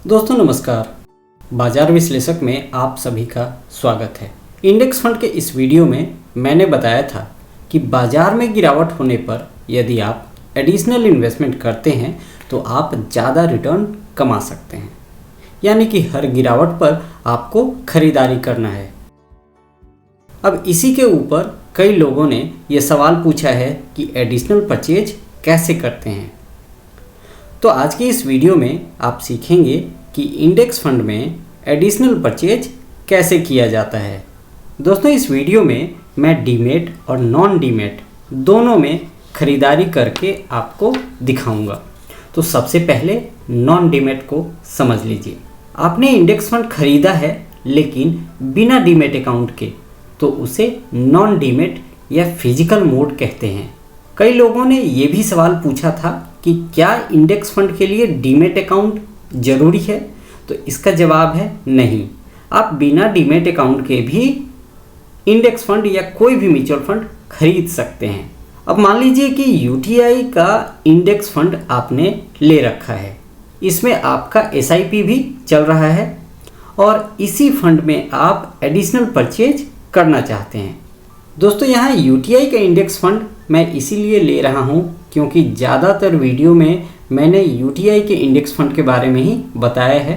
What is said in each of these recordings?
दोस्तों नमस्कार। बाजार विश्लेषक में आप सभी का स्वागत है। इंडेक्स फंड के इस वीडियो में मैंने बताया था कि बाजार में गिरावट होने पर यदि आप एडिशनल इन्वेस्टमेंट करते हैं तो आप ज़्यादा रिटर्न कमा सकते हैं, यानी कि हर गिरावट पर आपको खरीदारी करना है। अब इसी के ऊपर कई लोगों ने ये सवाल पूछा है कि एडिशनल परचेज कैसे करते हैं। तो आज की इस वीडियो में आप सीखेंगे कि इंडेक्स फंड में एडिशनल परचेज कैसे किया जाता है। दोस्तों इस वीडियो में मैं डीमेट और नॉन डीमेट दोनों में खरीदारी करके आपको दिखाऊंगा। तो सबसे पहले नॉन डीमेट को समझ लीजिए। आपने इंडेक्स फंड खरीदा है लेकिन बिना डीमेट अकाउंट के, तो उसे नॉन डीमेट या फिजिकल मोड कहते हैं। कई लोगों ने ये भी सवाल पूछा था कि क्या इंडेक्स फंड के लिए डीमेट अकाउंट ज़रूरी है। तो इसका जवाब है नहीं। आप बिना डीमेट अकाउंट के भी इंडेक्स फंड या कोई भी म्यूचुअल फंड खरीद सकते हैं। अब मान लीजिए कि यूटीआई का इंडेक्स फंड आपने ले रखा है, इसमें आपका एसआईपी भी चल रहा है और इसी फंड में आप एडिशनल परचेज करना चाहते हैं। दोस्तों यहाँ यूटीआई का इंडेक्स फंड मैं इसीलिए ले रहा हूँ क्योंकि ज़्यादातर वीडियो में मैंने यूटीआई के इंडेक्स फंड के बारे में ही बताया है,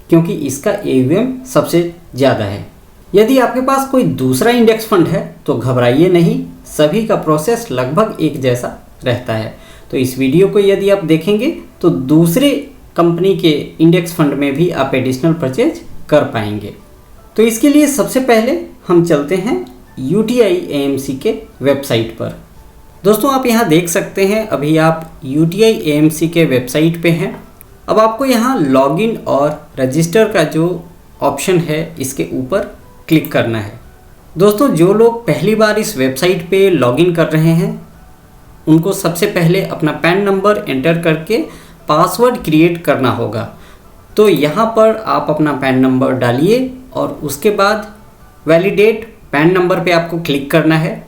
क्योंकि इसका एयूएम सबसे ज़्यादा है। यदि आपके पास कोई दूसरा इंडेक्स फंड है तो घबराइए नहीं, सभी का प्रोसेस लगभग एक जैसा रहता है। तो इस वीडियो को यदि आप देखेंगे तो दूसरे कंपनी के इंडेक्स फंड में भी आप एडिशनल परचेज कर पाएंगे। तो इसके लिए सबसे पहले हम चलते हैं यूटीआई एएमसी के वेबसाइट पर। दोस्तों आप यहाँ देख सकते हैं, अभी आप यूटीआई एएमसी के वेबसाइट पे हैं। अब आपको यहाँ लॉगिन और रजिस्टर का जो ऑप्शन है इसके ऊपर क्लिक करना है। दोस्तों जो लोग पहली बार इस वेबसाइट पे लॉगिन कर रहे हैं उनको सबसे पहले अपना पैन नंबर एंटर करके पासवर्ड क्रिएट करना होगा। तो यहाँ पर आप अपना पैन नंबर डालिए और उसके बाद वैलिडेट पैन नंबर पे आपको क्लिक करना है।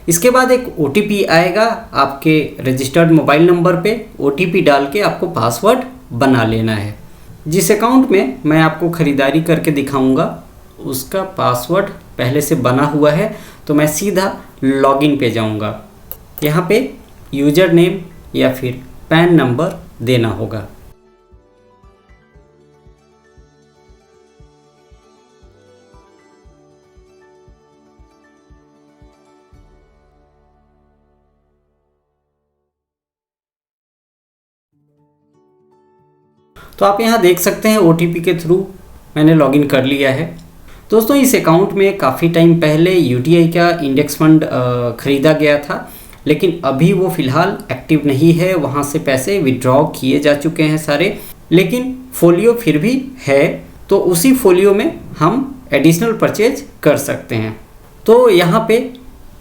इसके बाद एक ओटीपी आएगा आपके रजिस्टर्ड मोबाइल नंबर पे। ओटीपी डाल के आपको पासवर्ड बना लेना है। जिस अकाउंट में मैं आपको ख़रीदारी करके दिखाऊंगा उसका पासवर्ड पहले से बना हुआ है, तो मैं सीधा लॉगिन पे जाऊंगा। यहाँ पे यूज़र नेम या फिर पैन नंबर देना होगा। तो आप यहाँ देख सकते हैं ओटीपी के थ्रू मैंने लॉगिन कर लिया है। दोस्तों इस अकाउंट में काफ़ी टाइम पहले यूटीआई का इंडेक्स फंड ख़रीदा गया था, लेकिन अभी वो फ़िलहाल एक्टिव नहीं है। वहाँ से पैसे विड्रॉ किए जा चुके हैं सारे, लेकिन फोलियो फिर भी है। तो उसी फोलियो में हम एडिशनल परचेज कर सकते हैं। तो यहाँ पे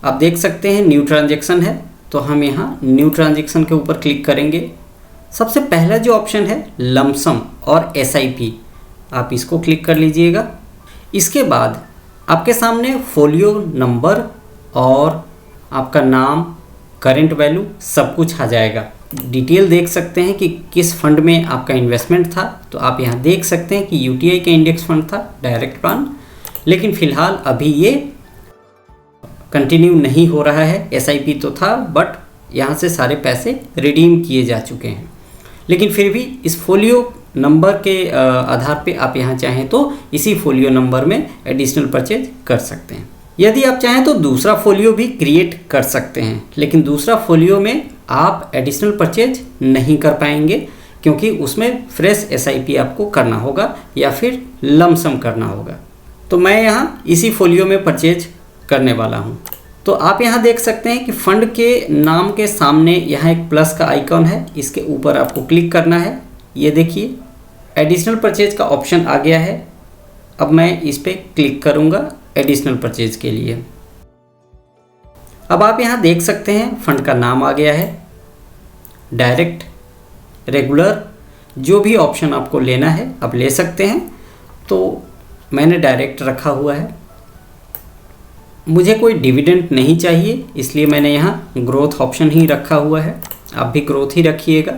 आप देख सकते हैं न्यू ट्रांजेक्शन है, तो हम यहाँ न्यू ट्रांजेक्शन के ऊपर क्लिक करेंगे। सबसे पहला जो ऑप्शन है लमसम और एसआईपी, आप इसको क्लिक कर लीजिएगा। इसके बाद आपके सामने फोलियो नंबर और आपका नाम, करेंट वैल्यू सब कुछ आ जाएगा। डिटेल देख सकते हैं कि किस फंड में आपका इन्वेस्टमेंट था। तो आप यहाँ देख सकते हैं कि यूटीआई का इंडेक्स फंड था डायरेक्ट प्लान, लेकिन फ़िलहाल अभी ये कंटिन्यू नहीं हो रहा है। एसआईपी तो था बट यहाँ से सारे पैसे रिडीम किए जा चुके हैं। लेकिन फिर भी इस फोलियो नंबर के आधार पे आप यहाँ चाहें तो इसी फोलियो नंबर में एडिशनल परचेज कर सकते हैं। यदि आप चाहें तो दूसरा फोलियो भी क्रिएट कर सकते हैं, लेकिन दूसरा फोलियो में आप एडिशनल परचेज नहीं कर पाएंगे क्योंकि उसमें फ्रेश एसआईपी आपको करना होगा या फिर लमसम करना होगा। तो मैं यहाँ इसी फोलियो में परचेज करने वाला हूँ। तो आप यहाँ देख सकते हैं कि फंड के नाम के सामने यहाँ एक प्लस का आइकॉन है, इसके ऊपर आपको क्लिक करना है। ये देखिए एडिशनल परचेज का ऑप्शन आ गया है। अब मैं इस पर क्लिक करूँगा एडिशनल परचेज के लिए। अब आप यहाँ देख सकते हैं फंड का नाम आ गया है। डायरेक्ट, रेगुलर, जो भी ऑप्शन आपको लेना है आप ले सकते हैं। तो मैंने डायरेक्ट रखा हुआ है। मुझे कोई डिविडेंड नहीं चाहिए, इसलिए मैंने यहाँ ग्रोथ ऑप्शन ही रखा हुआ है। आप भी ग्रोथ ही रखिएगा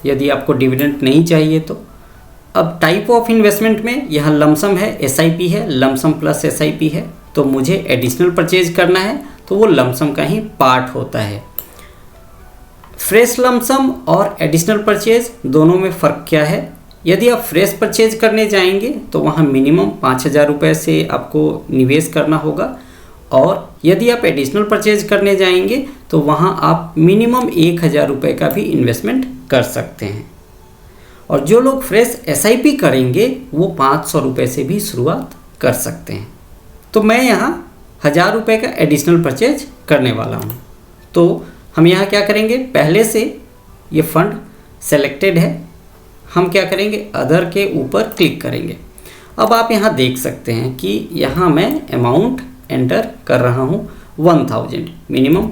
यदि आपको डिविडेंड नहीं चाहिए तो। अब टाइप ऑफ इन्वेस्टमेंट में यहाँ लमसम है, एसआईपी है, लमसम प्लस एसआईपी है। तो मुझे एडिशनल परचेज करना है तो वो लमसम का ही पार्ट होता है। फ्रेश लमसम और एडिशनल परचेज दोनों में फ़र्क क्या है? यदि आप फ्रेश परचेज करने जाएंगे तो वहाँ मिनिमम 5,000 रुपये से आपको निवेश करना होगा, और यदि आप एडिशनल परचेज करने जाएंगे तो वहाँ आप मिनिमम 1,000 रुपये का भी इन्वेस्टमेंट कर सकते हैं। और जो लोग फ्रेश एसआईपी करेंगे वो 500 रुपये से भी शुरुआत कर सकते हैं। तो मैं यहाँ 1,000 रुपये का एडिशनल परचेज करने वाला हूँ। तो हम यहाँ क्या करेंगे, पहले से ये फंड सेलेक्टेड है, हम क्या करेंगे, अदर के ऊपर क्लिक करेंगे। अब आप यहाँ देख सकते हैं कि यहाँ मैं अमाउंट एंटर कर रहा हूँ 1000 मिनिमम।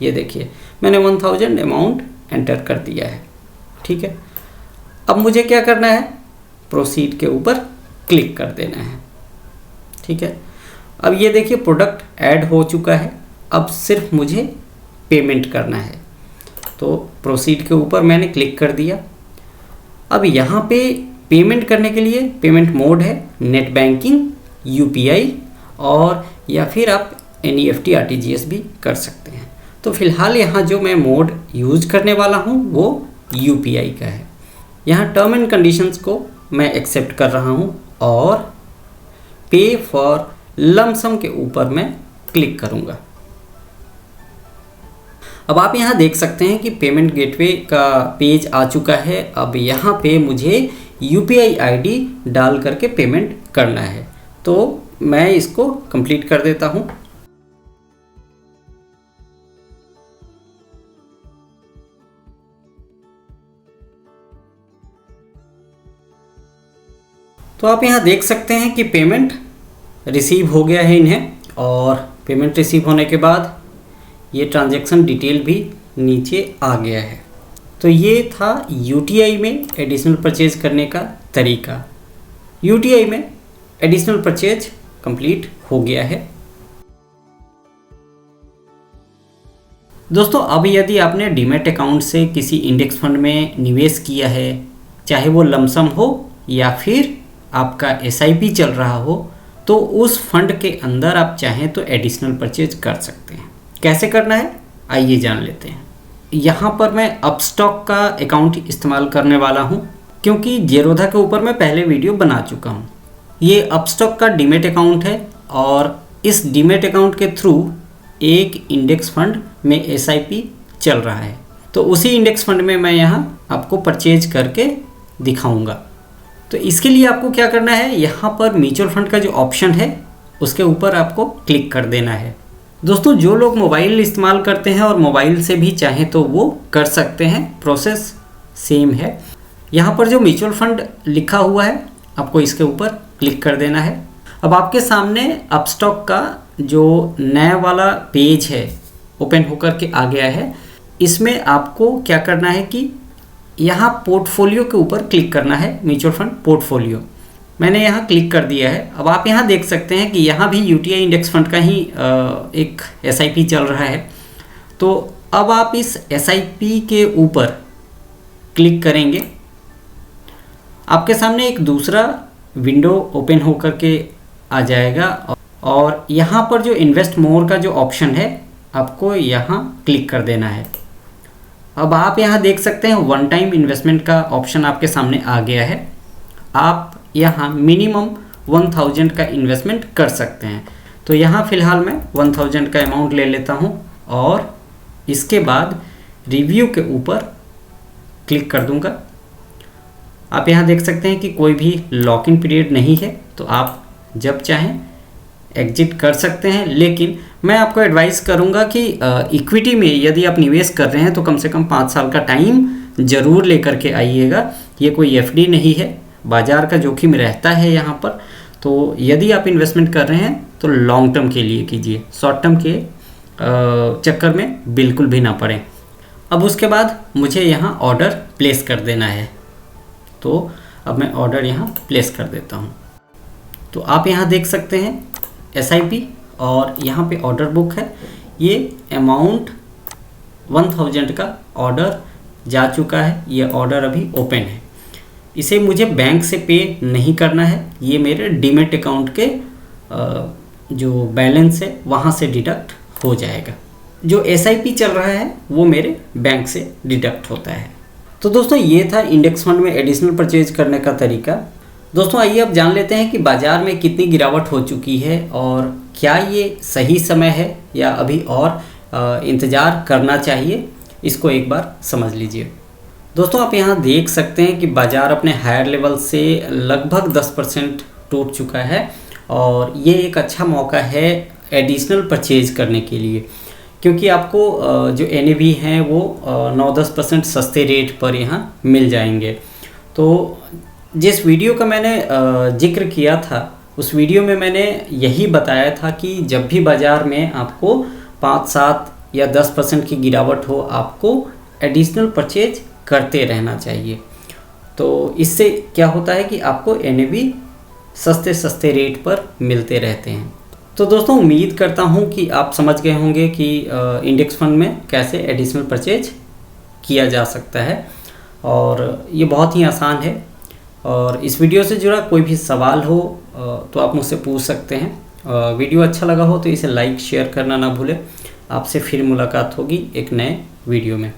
ये देखिए मैंने 1000 अमाउंट एंटर कर दिया है। ठीक है, अब मुझे क्या करना है, प्रोसीड के ऊपर क्लिक कर देना है। ठीक है, अब ये देखिए प्रोडक्ट ऐड हो चुका है। अब सिर्फ मुझे पेमेंट करना है, तो प्रोसीड के ऊपर मैंने क्लिक कर दिया। अब यहाँ पे पेमेंट करने के लिए पेमेंट मोड है नेट बैंकिंग, यूपीआई, और या फिर आप एनईएफटी आरटीजीएस भी कर सकते हैं। तो फिलहाल यहाँ जो मैं मोड यूज करने वाला हूँ वो यूपीआई का है। यहाँ टर्म एंड कंडीशंस को मैं एक्सेप्ट कर रहा हूँ और पे फॉर लमसम के ऊपर मैं क्लिक करूँगा। अब आप यहाँ देख सकते हैं कि पेमेंट गेटवे का पेज आ चुका है। अब यहाँ पे मुझे यूपीआई आईडी डाल करके पेमेंट करना है, तो मैं इसको कंप्लीट कर देता हूँ। तो आप यहाँ देख सकते हैं कि पेमेंट रिसीव हो गया है इन्हें, और पेमेंट रिसीव होने के बाद ये ट्रांजैक्शन डिटेल भी नीचे आ गया है। तो ये था यूटीआई में एडिशनल परचेज करने का तरीका। यूटीआई में एडिशनल परचेज कंप्लीट हो गया है। दोस्तों, अब यदि आपने डीमैट अकाउंट से किसी इंडेक्स फंड में निवेश किया है, चाहे वो लमसम हो या फिर आपका एसआईपी चल रहा हो, तो उस फंड के अंदर आप चाहें तो एडिशनल परचेज कर सकते हैं। कैसे करना है आइए जान लेते हैं। यहाँ पर मैं अपस्टॉक का अकाउंट इस्तेमाल करने वाला हूँ, क्योंकि जेरोधा के ऊपर मैं पहले वीडियो बना चुका हूँ। ये अपस्टॉक का डीमैट अकाउंट है, और इस डीमैट अकाउंट के थ्रू एक इंडेक्स फंड में एसआईपी चल रहा है। तो उसी इंडेक्स फंड में मैं यहाँ आपको परचेज करके दिखाऊंगा। तो इसके लिए आपको क्या करना है, यहाँ पर म्यूचुअल फंड का जो ऑप्शन है उसके ऊपर आपको क्लिक कर देना है। दोस्तों, जो लोग मोबाइल इस्तेमाल करते हैं और मोबाइल से भी चाहें तो वो कर सकते हैं, प्रोसेस सेम है। यहाँ पर जो म्यूचुअल फंड लिखा हुआ है आपको इसके ऊपर क्लिक कर देना है। अब आपके सामने अपस्टॉक का जो नया वाला पेज है ओपन होकर के आ गया है। इसमें आपको क्या करना है कि यहाँ पोर्टफोलियो के ऊपर क्लिक करना है, म्यूचुअल फंड पोर्टफोलियो। मैंने यहाँ क्लिक कर दिया है। अब आप यहाँ देख सकते हैं कि यहाँ भी यूटीआई इंडेक्स फंड का ही एक एसआईपी चल रहा है। तो अब आप इस एसआईपी के ऊपर क्लिक करेंगे, आपके सामने एक दूसरा विंडो ओपन होकर के आ जाएगा, और यहाँ पर जो इन्वेस्ट मोर का जो ऑप्शन है आपको यहाँ क्लिक कर देना है। अब आप यहाँ देख सकते हैं वन टाइम इन्वेस्टमेंट का ऑप्शन आपके सामने आ गया है। आप यहाँ मिनिमम 1000 का इन्वेस्टमेंट कर सकते हैं। तो यहाँ फ़िलहाल मैं 1000 का अमाउंट ले लेता हूँ, और इसके बाद रिव्यू के ऊपर क्लिक कर दूँगा। आप यहाँ देख सकते हैं कि कोई भी लॉक इन पीरियड नहीं है, तो आप जब चाहें एग्जिट कर सकते हैं। लेकिन मैं आपको एडवाइस करूँगा कि इक्विटी में यदि आप निवेश कर रहे हैं तो कम से कम 5 साल का टाइम ज़रूर लेकर के आइएगा। ये कोई एफडी नहीं है, बाज़ार का जोखिम रहता है यहाँ पर। तो यदि आप इन्वेस्टमेंट कर रहे हैं तो लॉन्ग टर्म के लिए कीजिए, शॉर्ट टर्म के चक्कर में बिल्कुल भी ना पड़ें। अब उसके बाद मुझे यहाँ ऑर्डर प्लेस कर देना है, तो अब मैं ऑर्डर यहाँ प्लेस कर देता हूँ। तो आप यहाँ देख सकते हैं एसआईपी, और यहाँ पे ऑर्डर बुक है। ये अमाउंट 1000 का ऑर्डर जा चुका है, ये ऑर्डर अभी ओपन है। इसे मुझे बैंक से पे नहीं करना है, ये मेरे डीमैट अकाउंट के जो बैलेंस है वहाँ से डिडक्ट हो जाएगा। जो SIP चल रहा है वो मेरे बैंक से डिडक्ट होता है। तो दोस्तों ये था इंडेक्स फंड में एडिशनल परचेज करने का तरीका। दोस्तों आइए अब जान लेते हैं कि बाज़ार में कितनी गिरावट हो चुकी है और क्या ये सही समय है या अभी और इंतज़ार करना चाहिए, इसको एक बार समझ लीजिए। दोस्तों आप यहाँ देख सकते हैं कि बाज़ार अपने हायर लेवल से लगभग 10% टूट चुका है और ये एक अच्छा मौका है एडिशनल परचेज करने के लिए, क्योंकि आपको जो NAV हैं वो 9-10% सस्ते रेट पर यहाँ मिल जाएंगे। तो जिस वीडियो का मैंने जिक्र किया था उस वीडियो में मैंने यही बताया था कि जब भी बाज़ार में आपको 5-7 या 10% की गिरावट हो, आपको एडिशनल परचेज करते रहना चाहिए। तो इससे क्या होता है कि आपको NAV सस्ते रेट पर मिलते रहते हैं। तो दोस्तों उम्मीद करता हूं कि आप समझ गए होंगे कि इंडेक्स फंड में कैसे एडिशनल परचेज किया जा सकता है और ये बहुत ही आसान है। और इस वीडियो से जुड़ा कोई भी सवाल हो तो आप मुझसे पूछ सकते हैं। वीडियो अच्छा लगा हो तो इसे लाइक शेयर करना ना भूलें। आपसे फिर मुलाकात होगी एक नए वीडियो में।